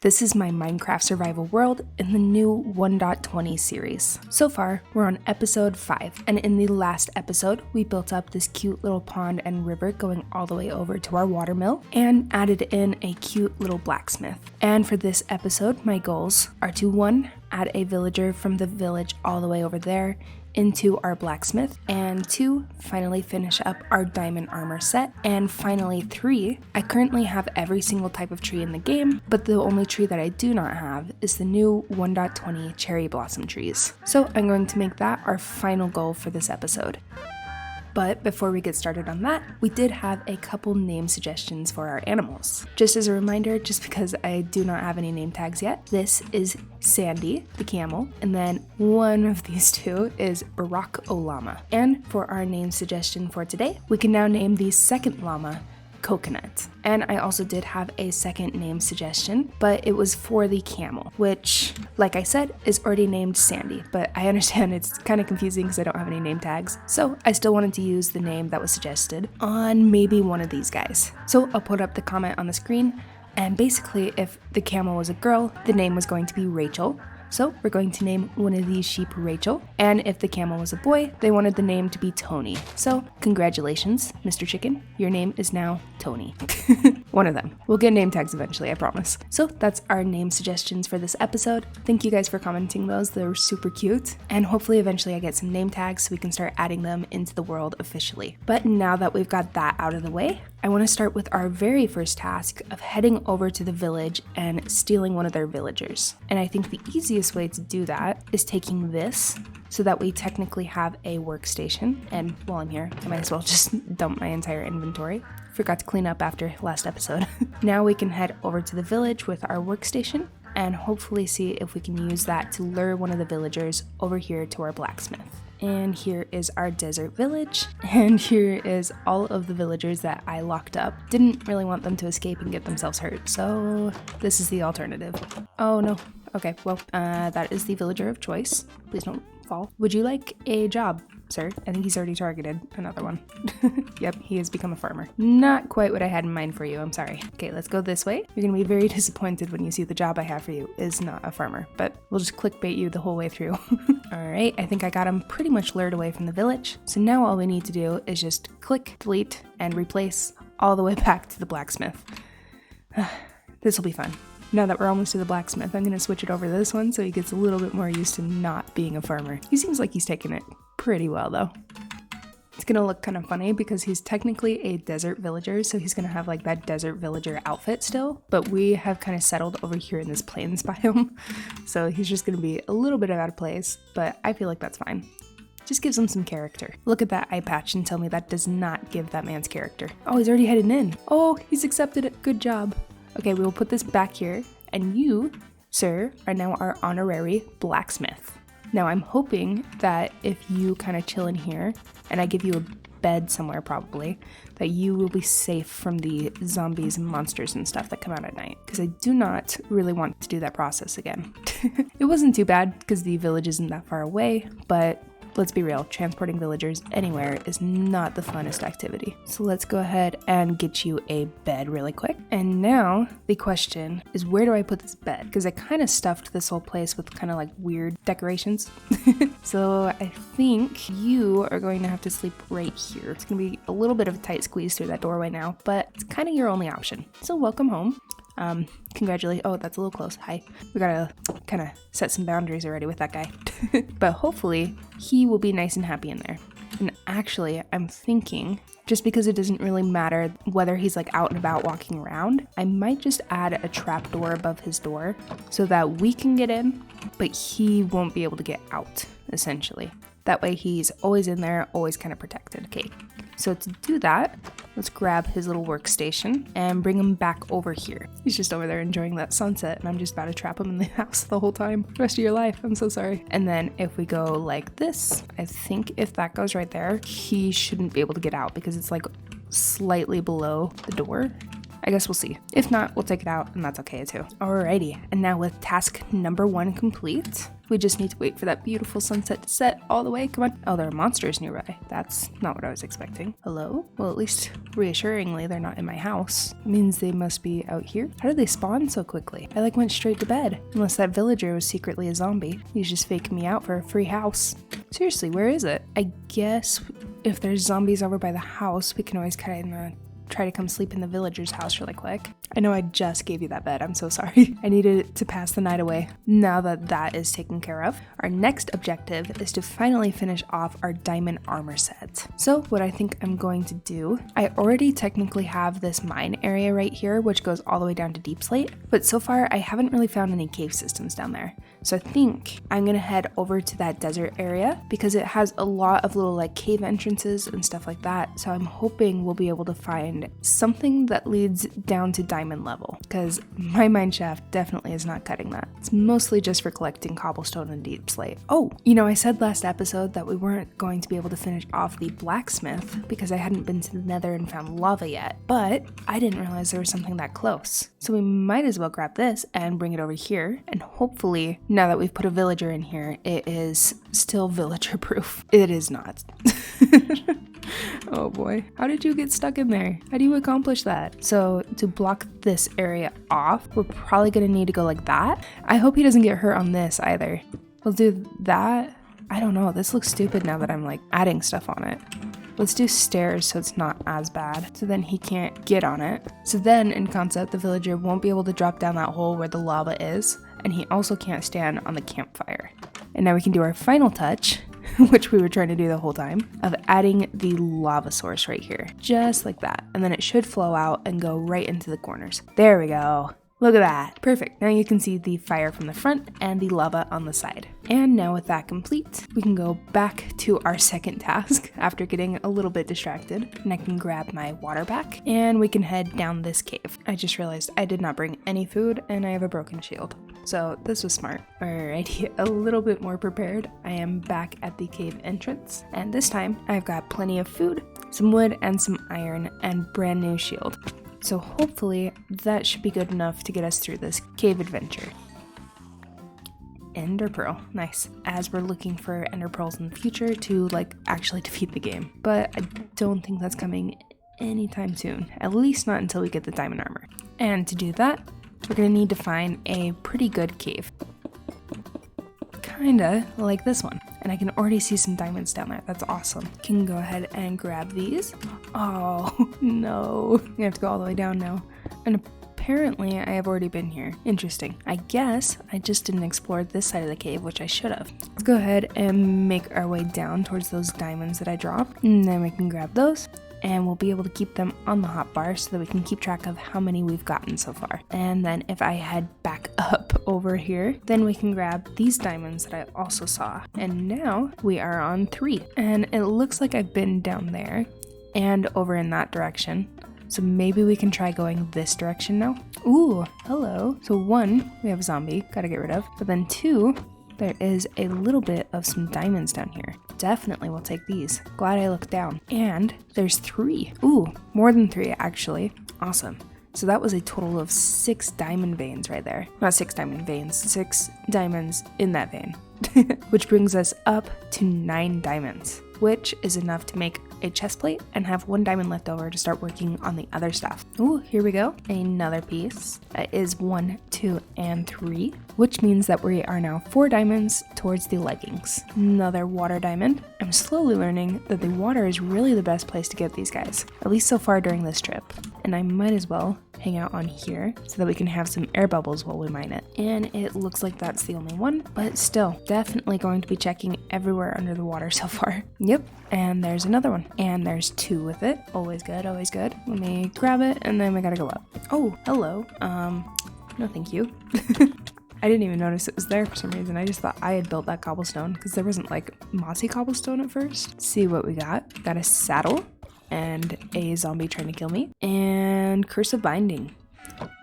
This is my Minecraft survival world in the new 1.20 series. So far, we're on episode 5, and in the last episode, we built up this cute little pond and river going all the way over to our water mill, and added in a cute little blacksmith. And for this episode, my goals are to 1, add a villager from the village all the way over there into our blacksmith, and 2, finally finish up our diamond armor set, and finally 3, I currently have every single type of tree in the game, but the only tree that I do not have is the new 1.20 cherry blossom trees. So I'm going to make that our final goal for this episode. But before we get started on that, we did have a couple name suggestions for our animals. Just as a reminder, just because I do not have any name tags yet, this is Sandy, the camel, and then one of these two is Barack Olama. And for our name suggestion for today, we can now name the second llama Coconut. And I also did have a second name suggestion, but it was for the camel, which, like I said, is already named Sandy, but I understand it's kind of confusing because I don't have any name tags, so I still wanted to use the name that was suggested on maybe one of these guys. So I'll put up the comment on the screen, and basically if the camel was a girl, the name was going to be Rachel. So we're going to name one of these sheep Rachel, and if the camel was a boy, they wanted the name to be Tony. So congratulations, Mr. Chicken, your name is now Tony. One of them. We'll get name tags eventually, I promise. So that's our name suggestions for this episode. Thank you guys for commenting those, they were super cute, and hopefully eventually I get some name tags so we can start adding them into the world officially. But now that we've got that out of the way, I want to start with our very first task of heading over to the village and stealing one of their villagers. And I think the easiest way to do that is taking this, so that we technically have a workstation. And while I'm here, I might as well just dump my entire inventory. Forgot to clean up after last episode. Now we can head over to the village with our workstation and hopefully see if we can use that to lure one of the villagers over here to our blacksmith. And here is our desert village, and here is all of the villagers that I locked up. Didn't really want them to escape and get themselves hurt, so this is the alternative. Oh no. Okay, well, that is the villager of choice. Please don't fall. Would you like a job, sir? I think he's already targeted another one. Yep, he has become a farmer. Not quite what I had in mind for you, I'm sorry. Okay, let's go this way. You're gonna be very disappointed when you see the job I have for you is not a farmer, but we'll just clickbait you the whole way through. Alright, I think I got him pretty much lured away from the village. So now all we need to do is just click, delete, and replace all the way back to the blacksmith. This will be fun. Now that we're almost to the blacksmith, I'm going to switch it over to this one so he gets a little bit more used to not being a farmer. He seems like he's taking it pretty well though. It's going to look kind of funny because he's technically a desert villager, so he's going to have like that desert villager outfit still, but we have kind of settled over here in this plains biome, so he's just going to be a little bit out of place, but I feel like that's fine. Just gives him some character. Look at that eye patch and tell me that does not give that man's character. Oh, he's already headed in. Oh, he's accepted it. Good job. Okay, we will put this back here, and you, sir, are now our honorary blacksmith. Now I'm hoping that if you kind of chill in here, and I give you a bed somewhere probably, that you will be safe from the zombies and monsters and stuff that come out at night, because I do not really want to do that process again. It wasn't too bad, because the village isn't that far away, but let's be real, transporting villagers anywhere is not the funnest activity. So let's go ahead and get you a bed really quick. And now the question is, where do I put this bed? Because I kind of stuffed this whole place with kind of like weird decorations. So I think you are going to have to sleep right here. It's going to be a little bit of a tight squeeze through that doorway now, but it's kind of your only option. So welcome home. Congratulations. Oh, that's a little close. Hi. We gotta kind of set some boundaries already with that guy. But hopefully he will be nice and happy in there. And actually, I'm thinking, just because it doesn't really matter whether he's like out and about walking around, I might just add a trap door above his door so that we can get in, but he won't be able to get out, essentially. That way he's always in there, always kind of protected. Okay. So to do that, let's grab his little workstation and bring him back over here. He's just over there enjoying that sunset, and I'm just about to trap him in the house the whole time. The rest of your life, I'm so sorry. And then if we go like this, I think if that goes right there, he shouldn't be able to get out because it's like slightly below the door. I guess we'll see. If not, we'll take it out, and that's okay too. Alrighty, and now with task number 1 complete, we just need to wait for that beautiful sunset to set all the way. Come on. Oh, there are monsters nearby. That's not what I was expecting. Hello? Well, at least reassuringly, they're not in my house. It means they must be out here. How did they spawn so quickly? I went straight to bed. Unless that villager was secretly a zombie. He's just faking me out for a free house. Seriously, where is it? I guess if there's zombies over by the house, we can always kind of try to come sleep in the villager's house really quick. I know I just gave you that bed. I'm so sorry. I needed to pass the night away. Now that that is taken care of, our next objective is to finally finish off our diamond armor set. So what I think I'm going to do, I already technically have this mine area right here, which goes all the way down to Deep Slate, but so far I haven't really found any cave systems down there. So I think I'm gonna head over to that desert area because it has a lot of little like cave entrances and stuff like that. So I'm hoping we'll be able to find something that leads down to diamond level, because my mine shaft definitely is not cutting that. It's mostly just for collecting cobblestone and Deep Slate. Oh, you know, I said last episode that we weren't going to be able to finish off the blacksmith because I hadn't been to the Nether and found lava yet, but I didn't realize there was something that close. So we might as well grab this and bring it over here, and hopefully now that we've put a villager in here, it is still villager proof. It is not. Oh boy, how did you get stuck in there? How do you accomplish that? So to block this area off, we're probably gonna need to go like that. I hope he doesn't get hurt on this either. We'll do that. I don't know, this looks stupid now that I'm like adding stuff on it. Let's do stairs so it's not as bad, so then he can't get on it. So then in concept, the villager won't be able to drop down that hole where the lava is, and he also can't stand on the campfire. And now we can do our final touch, which we were trying to do the whole time, of adding the lava source right here, just like that. And then it should flow out and go right into the corners. There we go. Look at that. Perfect. Now you can see the fire from the front and the lava on the side. And now with that complete, we can go back to our second task after getting a little bit distracted. And I can grab my water back and we can head down this cave. I just realized I did not bring any food and I have a broken shield. So this was smart. Alrighty, a little bit more prepared. I am back at the cave entrance. And this time I've got plenty of food, some wood and some iron and brand new shield. So hopefully that should be good enough to get us through this cave adventure. Ender Pearl, nice. As we're looking for Ender Pearls in the future to like actually defeat the game. But I don't think that's coming anytime soon. At least not until we get the diamond armor. And to do that, we're gonna need to find a pretty good cave. Kinda like this one. And I can already see some diamonds down there. That's awesome. Can go ahead and grab these. Oh, no. I have to go all the way down now. And apparently I have already been here. Interesting. I guess I just didn't explore this side of the cave, which I should have. Let's go ahead and make our way down towards those diamonds that I dropped. And then we can grab those. And we'll be able to keep them on the hotbar so that we can keep track of how many we've gotten so far. And then if I head back up over here, then we can grab these diamonds that I also saw. And now we are on 3. And it looks like I've been down there and over in that direction. So maybe we can try going this direction now. Ooh, hello. So 1, we have a zombie, gotta get rid of. But then 2, there is a little bit of some diamonds down here. Definitely will take these. Glad I looked down. And there's 3. Ooh, more than 3 actually. Awesome. So that was a total of 6 diamond veins right there. Not 6 diamond veins, 6 diamonds in that vein. Which brings us up to 9 diamonds, which is enough to make a chest plate and have 1 diamond left over to start working on the other stuff. Ooh, here we go. Another piece. That is 1, 2, and 3, which means that we are now 4 diamonds towards the leggings. Another water diamond. I'm slowly learning that the water is really the best place to get these guys, at least so far during this trip. And I might as well hang out on here so that we can have some air bubbles while we mine it. And it looks like that's the only one, but still, definitely going to be checking everywhere under the water so far. Yep, and there's another one. And there's 2 with it. Always good, always good. Let me grab it, and then we gotta go up. Oh, hello. No thank you. I didn't even notice it was there for some reason. I just thought I had built that cobblestone because there wasn't like mossy cobblestone at first. Let's see what we got. Got a saddle and a zombie trying to kill me. And Curse of Binding.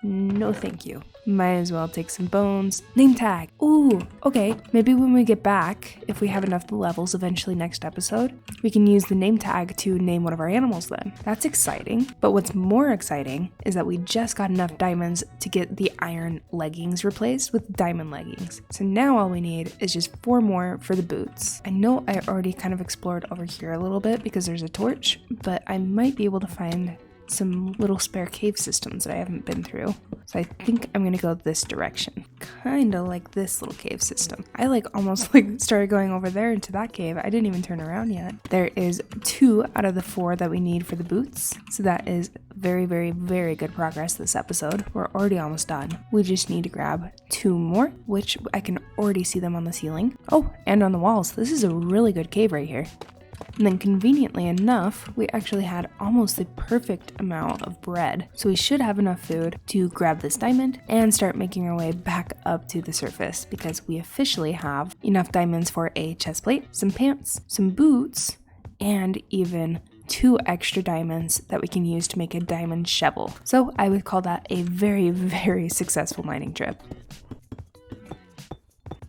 No thank you. Might as well take some bones. Name tag. Ooh, okay. Maybe when we get back, if we have enough levels eventually next episode, we can use the name tag to name one of our animals then. That's exciting. But what's more exciting is that we just got enough diamonds to get the iron leggings replaced with diamond leggings. So now all we need is just 4 more for the boots. I know I already kind of explored over here a little bit because there's a torch, but I might be able to find some little spare cave systems that I haven't been through. So I think I'm gonna go this direction. Kinda like this little cave system. I almost started going over there into that cave. I didn't even turn around yet. There is 2 out of the 4 that we need for the boots. So that is very, very, very good progress this episode. We're already almost done. We just need to grab 2 more, which I can already see them on the ceiling. Oh, and on the walls. This is a really good cave right here. And then conveniently enough, we actually had almost the perfect amount of bread. So we should have enough food to grab this diamond and start making our way back up to the surface because we officially have enough diamonds for a chest plate, some pants, some boots, and even 2 extra diamonds that we can use to make a diamond shovel. So I would call that a very, very successful mining trip.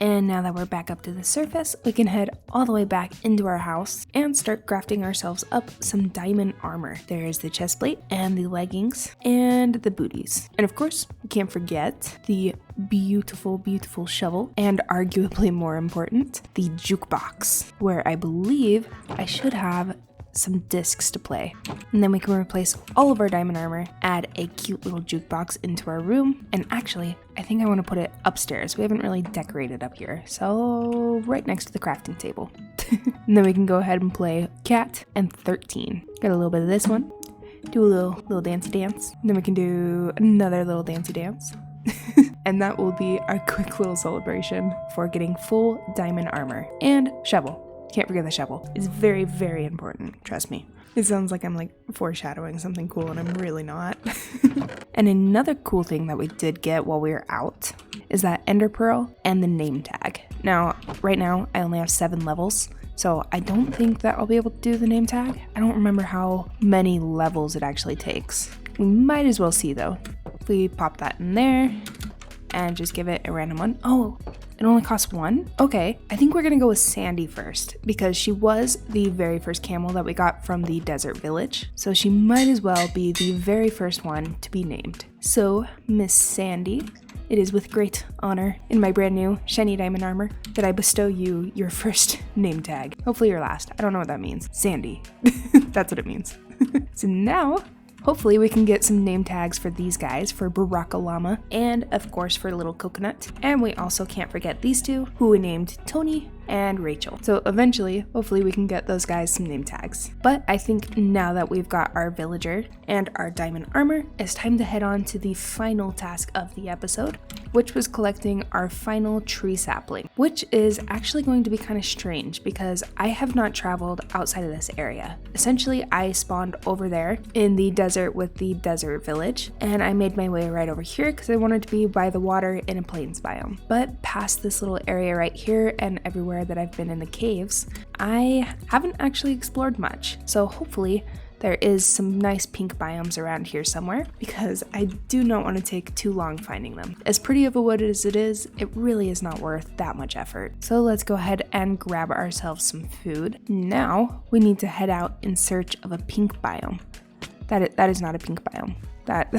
And now that we're back up to the surface, we can head all the way back into our house and start crafting ourselves up some diamond armor. There's the chest plate and the leggings and the booties. And of course, we can't forget the beautiful, beautiful shovel and arguably more important, the jukebox, where I believe I should have some discs to play. And then we can replace all of our diamond armor, add a cute little jukebox into our room, and actually, I think I want to put it upstairs. We haven't really decorated up here, so right next to the crafting table. And then we can go ahead and play Cat and 13. Got a little bit of this one, do a little dancey dance, and then we can do another little dancey dance. And that will be our quick little celebration for getting full diamond armor and shovel. Can't forget the shovel. It's very, very important. Trust me. It sounds like I'm foreshadowing something cool and I'm really not. And another cool thing that we did get while we were out is that ender pearl and the name tag. Now, right now, I only have 7 levels. So I don't think that I'll be able to do the name tag. I don't remember how many levels it actually takes. We might as well see though. If we pop that in there and just give it a random one. Oh, it only costs 1? Okay, I think we're gonna go with Sandy first because she was the very first camel that we got from the desert village. So she might as well be the very first one to be named. So, Miss Sandy, it is with great honor in my brand new shiny diamond armor that I bestow you your first name tag. Hopefully your last. I don't know what that means. Sandy. That's what it means. So now, hopefully we can get some name tags for these guys, for Baraka Llama, and of course for Little Coconut. And we also can't forget these 2, who we named Tony and Rachel. So eventually, hopefully we can get those guys some name tags. But I think now that we've got our villager and our diamond armor, it's time to head on to the final task of the episode, which was collecting our final tree sapling, which is actually going to be kind of strange because I have not traveled outside of this area. Essentially, I spawned over there in the desert with the desert village, and I made my way right over here because I wanted to be by the water in a plains biome. But past this little area right here and everywhere that I've been in the caves, I haven't actually explored much. So hopefully there is some nice pink biomes around here somewhere because I do not want to take too long finding them. As pretty of a wood as it is, it really is not worth that much effort. So let's go ahead and grab ourselves some food. Now we need to head out in search of a pink biome. That is not a pink biome. That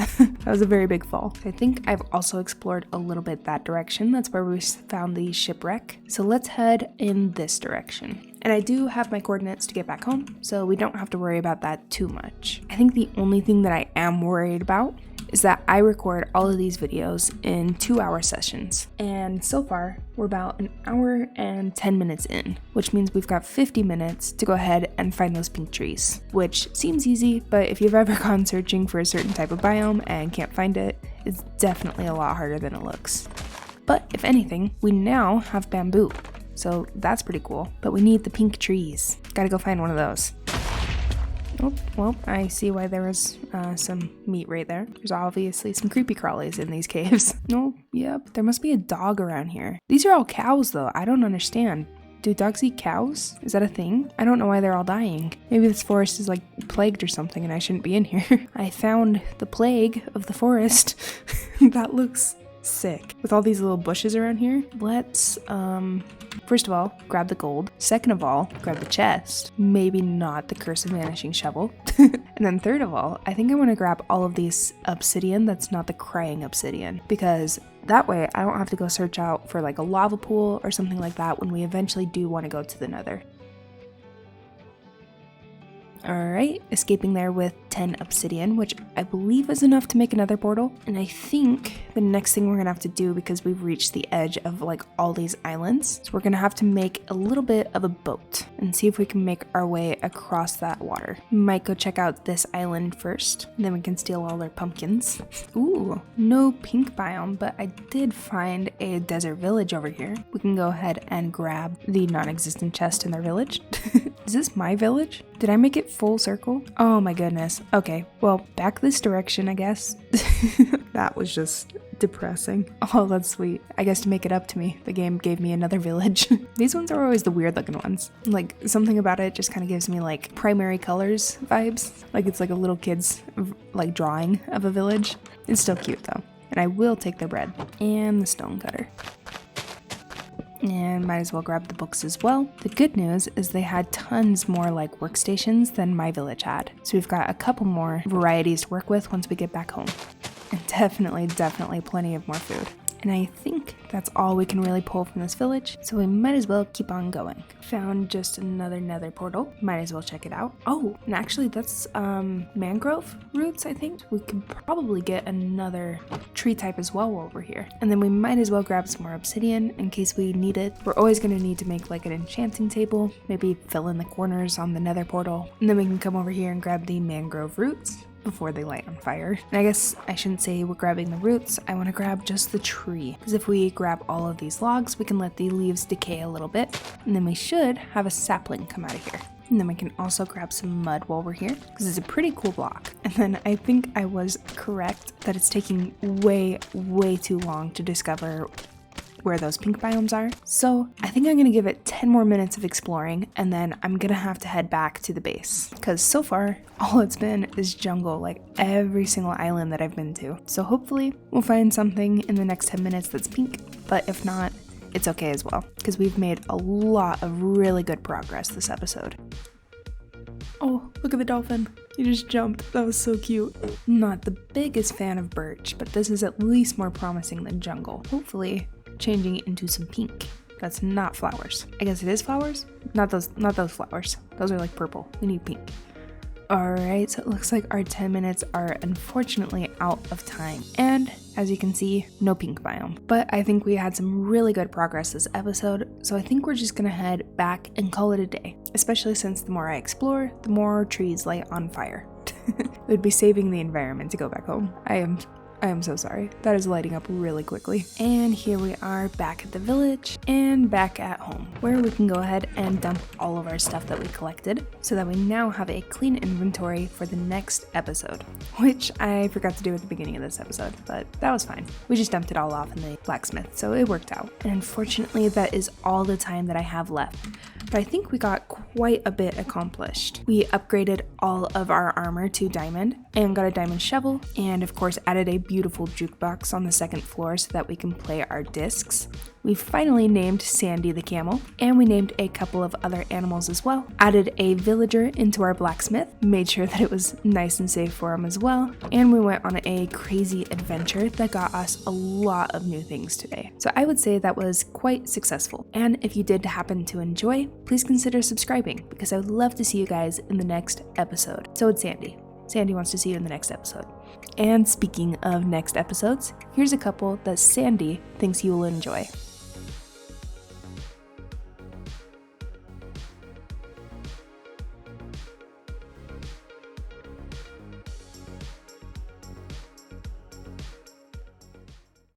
was a very big fall. I think I've also explored a little bit that direction. That's where we found the shipwreck. So let's head in this direction. And I do have my coordinates to get back home, so we don't have to worry about that too much. I think the only thing that I am worried about is that I record all of these videos in 2-hour sessions. And so far, we're about 1 hour and 10 minutes in, which means we've got 50 minutes to go ahead and find those pink trees, which seems easy, but if you've ever gone searching for a certain type of biome and can't find it, it's definitely a lot harder than it looks. But if anything, we now have bamboo, so that's pretty cool, but we need the pink trees. Gotta go find one of those. Oh, well, I see why there was some meat right there. There's obviously some creepy crawlies in these caves. No, yep, there must be a dog around here. These are all cows, though. I don't understand. Do dogs eat cows? Is that a thing? I don't know why they're all dying. Maybe this forest is like plagued or something and I shouldn't be in here. I found the plague of the forest. That looks sick. With all these little bushes around here. Let's, first of all, grab the gold. Second of all, grab the chest. Maybe not the Curse of Vanishing Shovel. And then third of all, I think I want to grab all of these obsidian that's not the crying obsidian, because that way I don't have to go search out for like a lava pool or something like that when we eventually do want to go to the nether. Alright, escaping there with 10 obsidian, which I believe is enough to make another portal. And I think the next thing we're gonna have to do, because we've reached the edge of like all these islands, so we're gonna have to make a little bit of a boat and see if we can make our way across that water. Might go check out this island first, and then we can steal all their pumpkins. Ooh, no pink biome, but I did find a desert village over here. We can go ahead and grab the non-existent chest in their village. Is this my village? Did I make it full circle? Oh my goodness. Okay, well, back this direction, I guess. That was just depressing. Oh, that's sweet. I guess to make it up to me, the game gave me another village. These ones are always the weird looking ones. Like, something about it just kind of gives me like primary colors vibes. Like it's like a little kid's like drawing of a village. It's still cute though. And I will take their bread and the stone cutter. And might as well grab the books as well. The good news is they had tons more like workstations than my village had. So we've got a couple more varieties to work with once we get back home. And definitely plenty of more food. And I think that's all we can really pull from this village, so we might as well keep on going. Found just another nether portal. Might as well check it out. Oh, and actually that's mangrove roots, I think. We could probably get another tree type as well while we're here. And then we might as well grab some more obsidian in case we need it. We're always going to need to make like an enchanting table, maybe fill in the corners on the nether portal. And then we can come over here and grab the mangrove roots before they light on fire. And I guess I shouldn't say we're grabbing the roots, I want to grab just the tree, because if we grab all of these logs, we can let the leaves decay a little bit, and then we should have a sapling come out of here. And then we can also grab some mud while we're here, because it's a pretty cool block. And then I think I was correct that it's taking way too long to discover where those pink biomes are. So I think I'm gonna give it 10 more minutes of exploring, and then I'm gonna have to head back to the base, because so far all it's been is jungle, like every single island that I've been to. So hopefully we'll find something in the next 10 minutes that's pink, but if not, it's okay as well, because we've made a lot of really good progress this episode. Oh, look at the dolphin. He just jumped. That was so cute. Not the biggest fan of birch, but this is at least more promising than jungle. Hopefully changing it into some pink. That's not flowers. I guess it is flowers? Not those flowers. Those are like purple. We need pink. Alright, so it looks like our 10 minutes are unfortunately out of time. And as you can see, no pink biome. But I think we had some really good progress this episode, so I think we're just gonna head back and call it a day. Especially since the more I explore, the more trees light on fire. It would be saving the environment to go back home. I am so sorry. That is lighting up really quickly. And here we are back at the village and back at home, where we can go ahead and dump all of our stuff that we collected so that we now have a clean inventory for the next episode, which I forgot to do at the beginning of this episode, but that was fine. We just dumped it all off in the blacksmith, so it worked out. And unfortunately, that is all the time that I have left. But I think we got quite a bit accomplished. We upgraded all of our armor to diamond and got a diamond shovel, and of course added a beautiful jukebox on the second floor so that we can play our discs. We finally named Sandy the camel, and we named a couple of other animals as well. Added a villager into our blacksmith, made sure that it was nice and safe for him as well, and we went on a crazy adventure that got us a lot of new things today. So I would say that was quite successful, and if you did happen to enjoy, please consider subscribing, because I would love to see you guys in the next episode. So it's Sandy. Sandy wants to see you in the next episode. And speaking of next episodes, here's a couple that Sandy thinks you will enjoy.